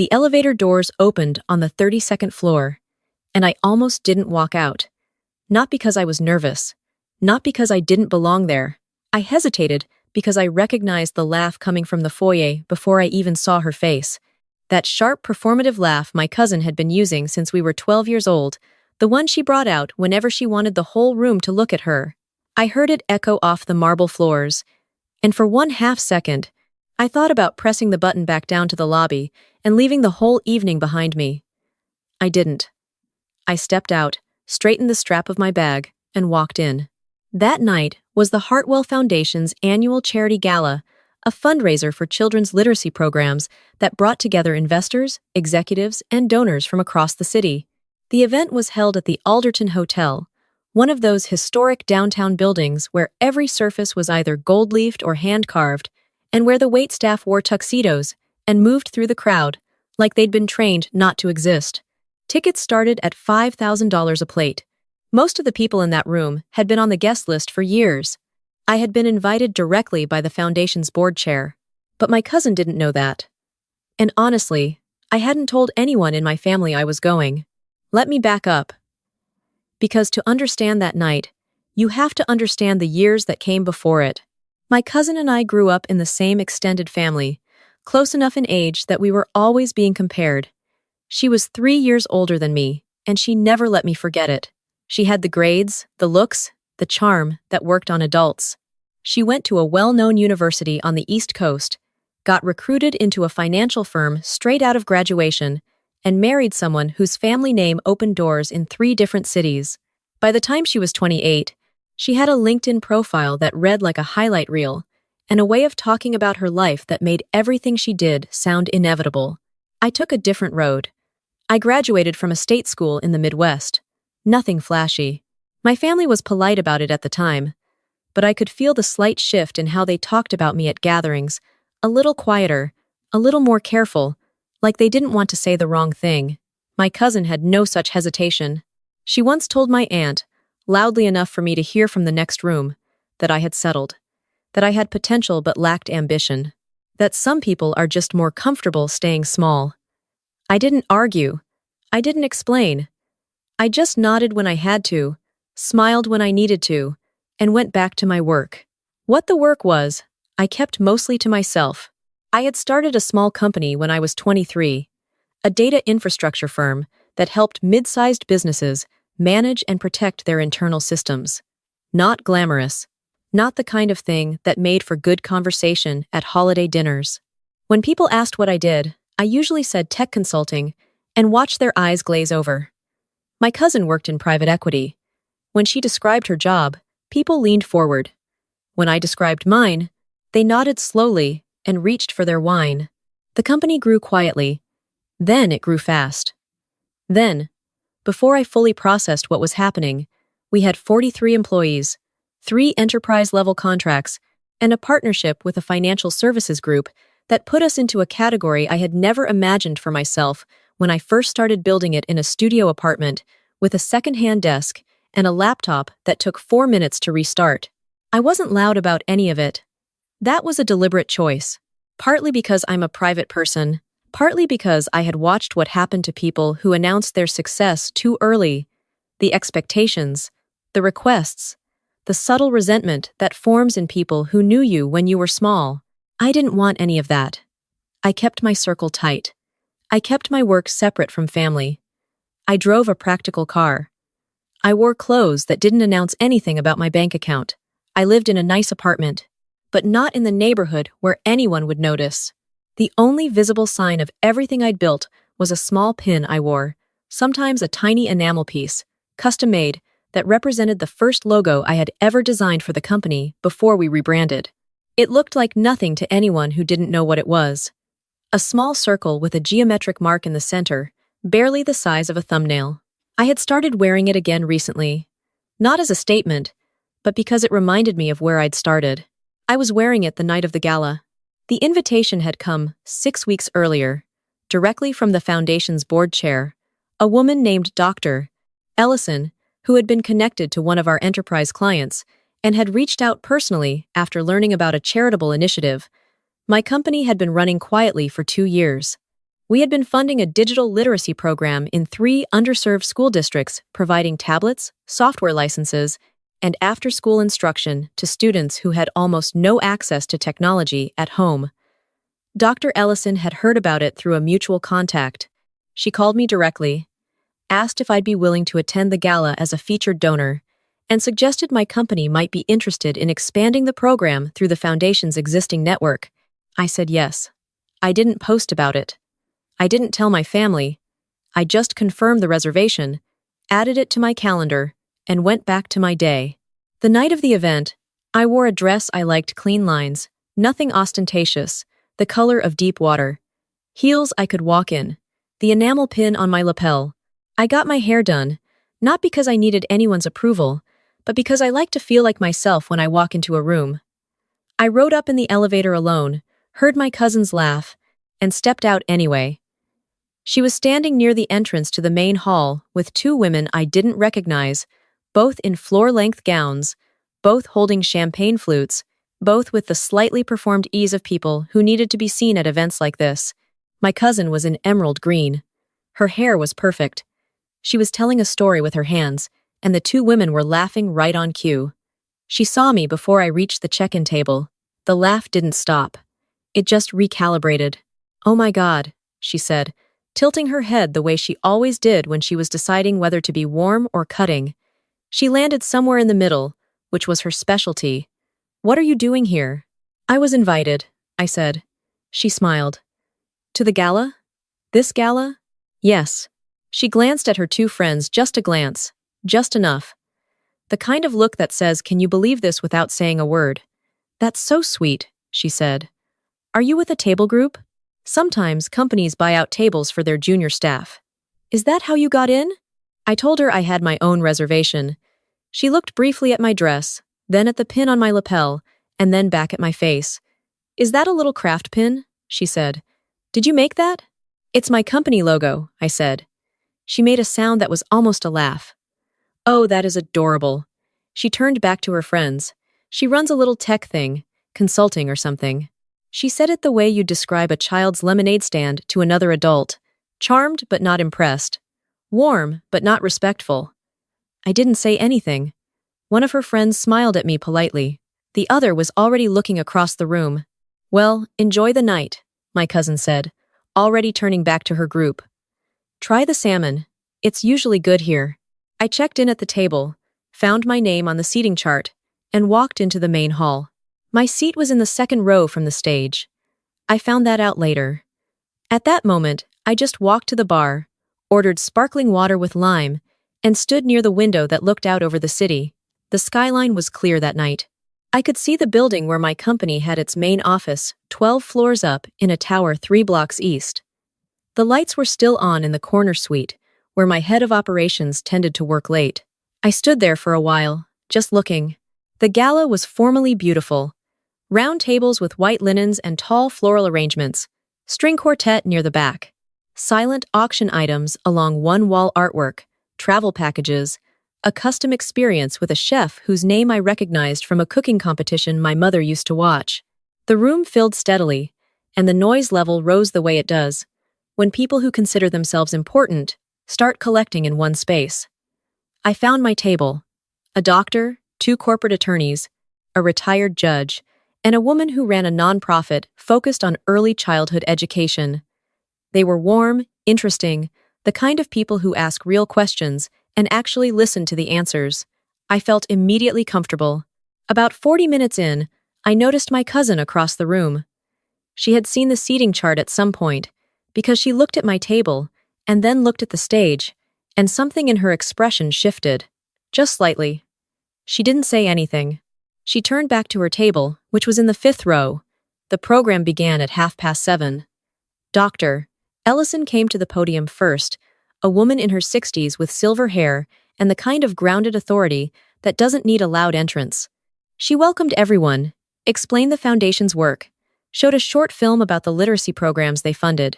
The elevator doors opened on the 32nd floor, and I almost didn't walk out. Not because I was nervous, not because I didn't belong there. I hesitated because I recognized the laugh coming from the foyer before I even saw her face. That sharp, performative laugh my cousin had been using since we were 12 years old, the one she brought out whenever she wanted the whole room to look at her. I heard it echo off the marble floors, and for 1/2 second, I thought about pressing the button back down to the lobby and leaving the whole evening behind me. I didn't. I stepped out, straightened the strap of my bag, and walked in. That night was the Hartwell Foundation's annual charity gala, a fundraiser for children's literacy programs that brought together investors, executives, and donors from across the city. The event was held at the Alderton Hotel, one of those historic downtown buildings where every surface was either gold-leafed or hand-carved, and where the waitstaff wore tuxedos and moved through the crowd like they'd been trained not to exist. Tickets started at $5,000 a plate. Most of the people in that room had been on the guest list for years. I had been invited directly by the foundation's board chair, but my cousin didn't know that. And honestly, I hadn't told anyone in my family I was going. Let me back up. Because to understand that night, you have to understand the years that came before it. My cousin and I grew up in the same extended family, close enough in age that we were always being compared. She was 3 years older than me, and she never let me forget it. She had the grades, the looks, the charm that worked on adults. She went to a well-known university on the East Coast, got recruited into a financial firm straight out of graduation, and married someone whose family name opened doors in 3 different cities. By the time she was 28, she had a LinkedIn profile that read like a highlight reel, and a way of talking about her life that made everything she did sound inevitable. I took a different road. I graduated from a state school in the Midwest. Nothing flashy. My family was polite about it at the time, but I could feel the slight shift in how they talked about me at gatherings, a little quieter, a little more careful, like they didn't want to say the wrong thing. My cousin had no such hesitation. She once told my aunt, loudly enough for me to hear from the next room, that I had settled, that I had potential but lacked ambition, that some people are just more comfortable staying small. I didn't argue. I didn't explain. I just nodded when I had to, smiled when I needed to, and went back to my work. What the work was, I kept mostly to myself. I had started a small company when I was 23, a data infrastructure firm that helped mid-sized businesses manage and protect their internal systems. Not glamorous, not the kind of thing that made for good conversation at holiday dinners. When people asked what I did, I usually said tech consulting and watched their eyes glaze over. My cousin worked in private equity. When she described her job, people leaned forward. When I described mine, they nodded slowly and reached for their wine. The company grew quietly. Then it grew fast. Then, before I fully processed what was happening, we had 43 employees, 3 enterprise-level contracts, and a partnership with a financial services group that put us into a category I had never imagined for myself when I first started building it in a studio apartment with a secondhand desk and a laptop that took 4 minutes to restart. I wasn't loud about any of it. That was a deliberate choice, partly because I'm a private person, partly because I had watched what happened to people who announced their success too early, the expectations, the requests, the subtle resentment that forms in people who knew you when you were small. I didn't want any of that. I kept my circle tight. I kept my work separate from family. I drove a practical car. I wore clothes that didn't announce anything about my bank account. I lived in a nice apartment, but not in the neighborhood where anyone would notice. The only visible sign of everything I'd built was a small pin I wore, sometimes a tiny enamel piece, custom-made, that represented the first logo I had ever designed for the company before we rebranded. It looked like nothing to anyone who didn't know what it was. A small circle with a geometric mark in the center, barely the size of a thumbnail. I had started wearing it again recently, not as a statement, but because it reminded me of where I'd started. I was wearing it the night of the gala. The invitation had come 6 weeks earlier, directly from the foundation's board chair, a woman named Dr. Ellison, who had been connected to one of our enterprise clients and had reached out personally after learning about a charitable initiative. My company had been running quietly for 2 years. We had been funding a digital literacy program in 3 underserved school districts, providing tablets, software licenses, and after-school instruction to students who had almost no access to technology at home. Dr. Ellison had heard about it through a mutual contact. She called me directly, asked if I'd be willing to attend the gala as a featured donor, and suggested my company might be interested in expanding the program through the foundation's existing network. I said yes. I didn't post about it. I didn't tell my family. I just confirmed the reservation, added it to my calendar, and went back to my day. The night of the event, I wore a dress I liked, clean lines, nothing ostentatious, the color of deep water. Heels I could walk in, the enamel pin on my lapel. I got my hair done, not because I needed anyone's approval, but because I like to feel like myself when I walk into a room. I rode up in the elevator alone, heard my cousins laugh, and stepped out anyway. She was standing near the entrance to the main hall with 2 women I didn't recognize, both in floor-length gowns, both holding champagne flutes, both with the slightly performed ease of people who needed to be seen at events like this. My cousin was in emerald green. Her hair was perfect. She was telling a story with her hands, and the 2 women were laughing right on cue. She saw me before I reached the check-in table. The laugh didn't stop. It just recalibrated. "Oh my God," she said, tilting her head the way she always did when she was deciding whether to be warm or cutting. She landed somewhere in the middle, which was her specialty. "What are you doing here?" "I was invited," I said. She smiled. "To the gala? This gala?" "Yes." She glanced at her 2 friends, just a glance, just enough. The kind of look that says, "Can you believe this?" without saying a word. "That's so sweet," she said. "Are you with a table group? Sometimes companies buy out tables for their junior staff. Is that how you got in?" I told her I had my own reservation. She looked briefly at my dress, then at the pin on my lapel, and then back at my face. "Is that a little craft pin?" she said. "Did you make that?" "It's my company logo," I said. She made a sound that was almost a laugh. "Oh, that is adorable." She turned back to her friends. "She runs a little tech thing, consulting or something." She said it the way you'd describe a child's lemonade stand to another adult. Charmed but not impressed. Warm but not respectful. I didn't say anything. One of her friends smiled at me politely. The other was already looking across the room. "Well, enjoy the night," my cousin said, already turning back to her group. "Try the salmon. It's usually good here." I checked in at the table, found my name on the seating chart, and walked into the main hall. My seat was in the 2nd row from the stage. I found that out later. At that moment, I just walked to the bar, ordered sparkling water with lime, and stood near the window that looked out over the city. The skyline was clear that night. I could see the building where my company had its main office, 12 floors up, in a tower 3 blocks east. The lights were still on in the corner suite, where my head of operations tended to work late. I stood there for a while, just looking. The gala was formally beautiful. Round tables with white linens and tall floral arrangements, string quartet near the back, silent auction items along one wall, artwork, travel packages, a custom experience with a chef whose name I recognized from a cooking competition my mother used to watch. The room filled steadily, and the noise level rose the way it does when people who consider themselves important start collecting in one space. I found my table. A doctor, 2 corporate attorneys, a retired judge, and a woman who ran a nonprofit focused on early childhood education. They were warm, interesting, the kind of people who ask real questions and actually listen to the answers. I felt immediately comfortable. About 40 minutes in, I noticed my cousin across the room. She had seen the seating chart at some point, because she looked at my table and then looked at the stage, and something in her expression shifted. Just slightly. She didn't say anything. She turned back to her table, which was in the 5th row. The program began at 7:30. Dr. Ellison came to the podium first, a woman in her 60s with silver hair and the kind of grounded authority that doesn't need a loud entrance. She welcomed everyone, explained the foundation's work, showed a short film about the literacy programs they funded.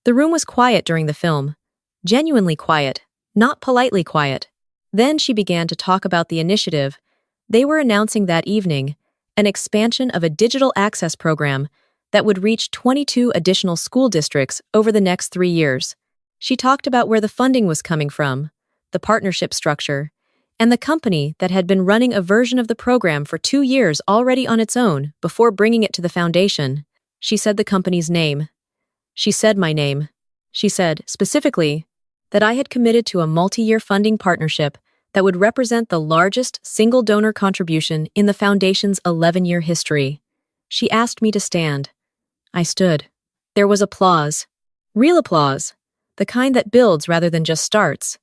The room was quiet during the film. Genuinely quiet, not politely quiet. Then she began to talk about the initiative they were announcing that evening, an expansion of a digital access program that would reach 22 additional school districts over the next 3 years. She talked about where the funding was coming from, the partnership structure, and the company that had been running a version of the program for 2 years already on its own before bringing it to the foundation. She said the company's name. She said my name. She said, specifically, that I had committed to a multi-year funding partnership that would represent the largest single donor contribution in the foundation's 11-year history. She asked me to stand. I stood. There was applause. Real applause. The kind that builds rather than just starts.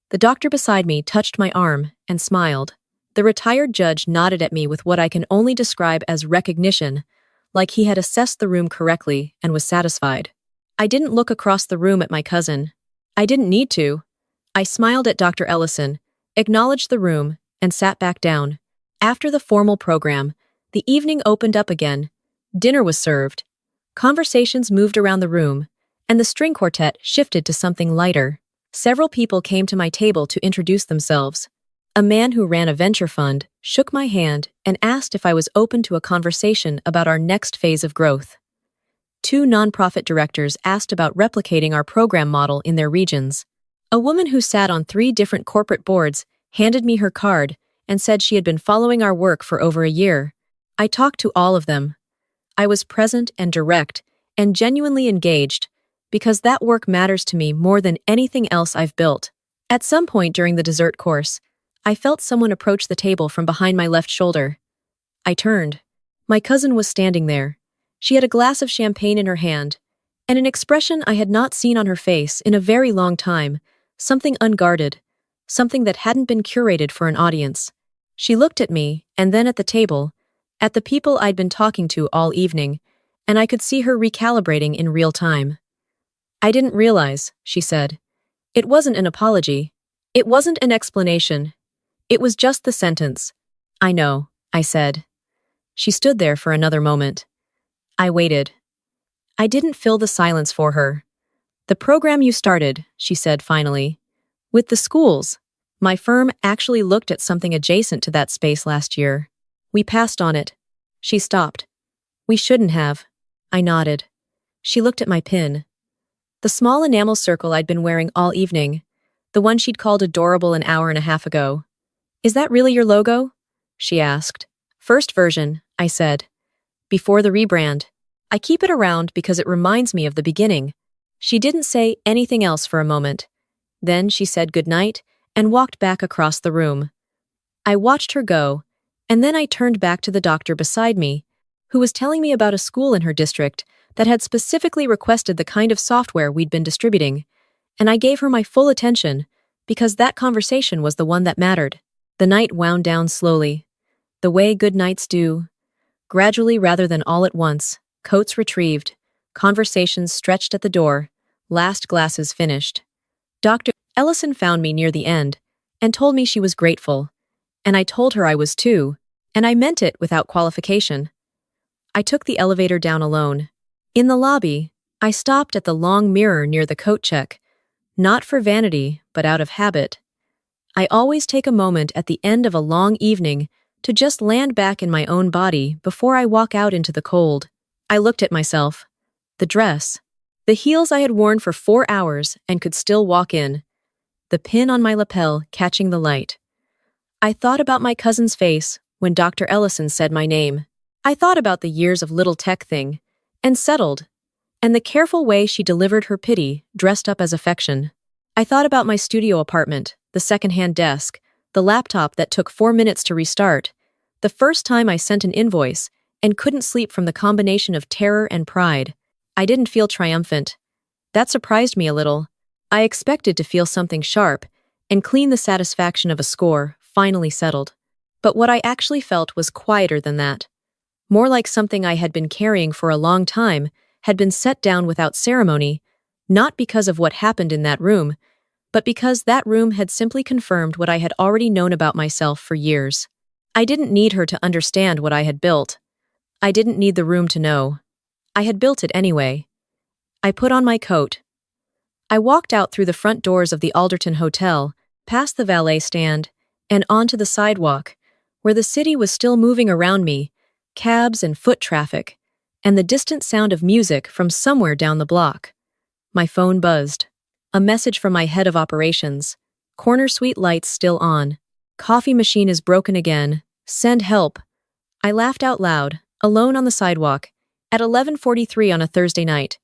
The doctor beside me touched my arm and smiled. The retired judge nodded at me with what I can only describe as recognition, like he had assessed the room correctly and was satisfied. I didn't look across the room at my cousin. I didn't need to. I smiled at Dr. Ellison, acknowledged the room, and sat back down. After the formal program, the evening opened up again. Dinner was served. Conversations moved around the room, and the string quartet shifted to something lighter. Several people came to my table to introduce themselves. A man who ran a venture fund shook my hand and asked if I was open to a conversation about our next phase of growth. 2 nonprofit directors asked about replicating our program model in their regions. A woman who sat on 3 different corporate boards handed me her card and said she had been following our work for over a year. I talked to all of them. I was present and direct and genuinely engaged because that work matters to me more than anything else I've built. At some point during the dessert course, I felt someone approach the table from behind my left shoulder. I turned. My cousin was standing there. She had a glass of champagne in her hand, and an expression I had not seen on her face in a very long time, something unguarded, something that hadn't been curated for an audience. She looked at me, and then at the table, at the people I'd been talking to all evening, and I could see her recalibrating in real time. I didn't realize, she said. It wasn't an apology. It wasn't an explanation. It was just the sentence. I know, I said. She stood there for another moment. I waited. I didn't fill the silence for her. The program you started, she said finally. With the schools. My firm actually looked at something adjacent to that space last year. We passed on it. She stopped. We shouldn't have. I nodded. She looked at my pin. The small enamel circle I'd been wearing all evening. The one she'd called adorable an hour and a half ago. Is that really your logo? She asked. First version, I said. Before the rebrand. I keep it around because it reminds me of the beginning. She didn't say anything else for a moment. Then she said goodnight and walked back across the room. I watched her go, and then I turned back to the doctor beside me, who was telling me about a school in her district that had specifically requested the kind of software we'd been distributing, and I gave her my full attention because that conversation was the one that mattered. The night wound down slowly, the way good nights do, gradually rather than all at once. Coats retrieved, conversations stretched at the door, last glasses finished. Dr. Ellison found me near the end and told me she was grateful, and I told her I was too, and I meant it without qualification. I took the elevator down alone. In the lobby, I stopped at the long mirror near the coat check, not for vanity, but out of habit. I always take a moment at the end of a long evening to just land back in my own body before I walk out into the cold. I looked at myself. The dress. The heels I had worn for 4 hours and could still walk in. The pin on my lapel catching the light. I thought about my cousin's face when Dr. Ellison said my name. I thought about the years of little tech thing, and settled, and the careful way she delivered her pity dressed up as affection. I thought about my studio apartment, the secondhand desk, the laptop that took 4 minutes to restart, the first time I sent an invoice, and couldn't sleep from the combination of terror and pride. I didn't feel triumphant. That surprised me a little. I expected to feel something sharp and clean, the satisfaction of a score finally settled. But what I actually felt was quieter than that. More like something I had been carrying for a long time had been set down without ceremony, not because of what happened in that room, but because that room had simply confirmed what I had already known about myself for years. I didn't need her to understand what I had built. I didn't need the room to know. I had built it anyway. I put on my coat. I walked out through the front doors of the Alderton Hotel, past the valet stand, and onto the sidewalk, where the city was still moving around me, cabs and foot traffic, and the distant sound of music from somewhere down the block. My phone buzzed. A message from my head of operations. Corner suite lights still on. Coffee machine is broken again. Send help. I laughed out loud, alone on the sidewalk, at 11:43 on a Thursday night.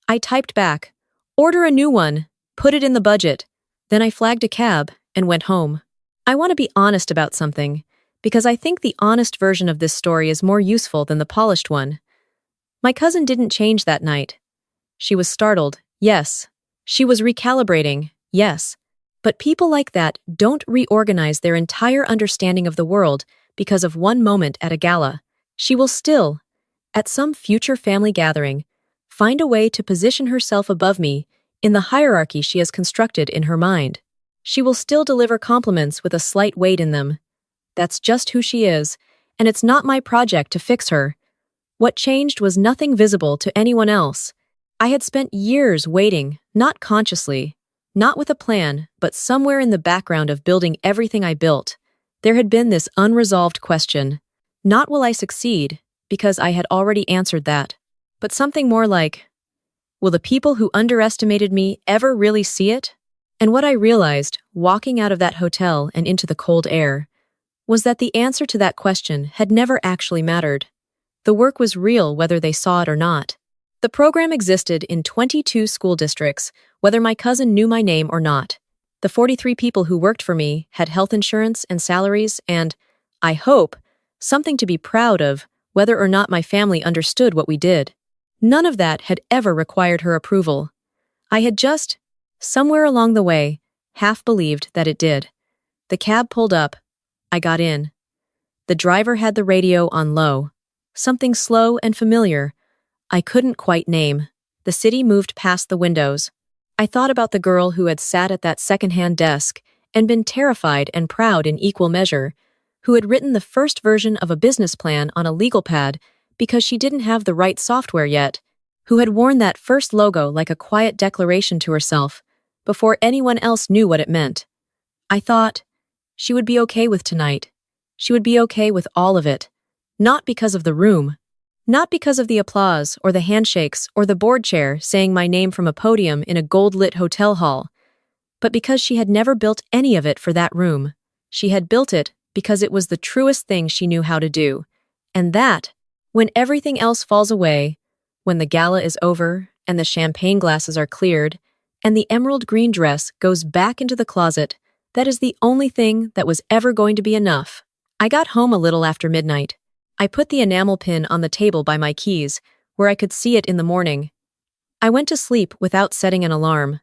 I typed back, "Order a new one. Put it in the budget." Then I flagged a cab and went home. I want to be honest about something, because I think the honest version of this story is more useful than the polished one. My cousin didn't change that night. She was startled, yes. She was recalibrating, yes. But people like that don't reorganize their entire understanding of the world because of one moment at a gala. She will still, at some future family gathering, find a way to position herself above me in the hierarchy she has constructed in her mind. She will still deliver compliments with a slight weight in them. That's just who she is, and it's not my project to fix her. What changed was nothing visible to anyone else. I had spent years waiting, not consciously, not with a plan, but somewhere in the background of building everything I built. There had been this unresolved question. Not will I succeed, because I had already answered that, but something more like, will the people who underestimated me ever really see it? And what I realized, walking out of that hotel and into the cold air, was that the answer to that question had never actually mattered. The work was real whether they saw it or not. The program existed in 22 school districts, whether my cousin knew my name or not. The 43 people who worked for me had health insurance and salaries and, I hope, something to be proud of, whether or not my family understood what we did. None of that had ever required her approval. I had just, somewhere along the way, half believed that it did. The cab pulled up. I got in. The driver had the radio on low. Something slow and familiar. I couldn't quite name. The city moved past the windows. I thought about the girl who had sat at that secondhand desk and been terrified and proud in equal measure, who had written the first version of a business plan on a legal pad because she didn't have the right software yet, who had worn that first logo like a quiet declaration to herself before anyone else knew what it meant. I thought, she would be okay with tonight. She would be okay with all of it. Not because of the room. Not because of the applause or the handshakes or the board chair saying my name from a podium in a gold-lit hotel hall, but because she had never built any of it for that room. She had built it because it was the truest thing she knew how to do. And that, when everything else falls away, when the gala is over and the champagne glasses are cleared and the emerald green dress goes back into the closet, that is the only thing that was ever going to be enough. I got home a little after midnight. I put the enamel pin on the table by my keys, where I could see it in the morning. I went to sleep without setting an alarm.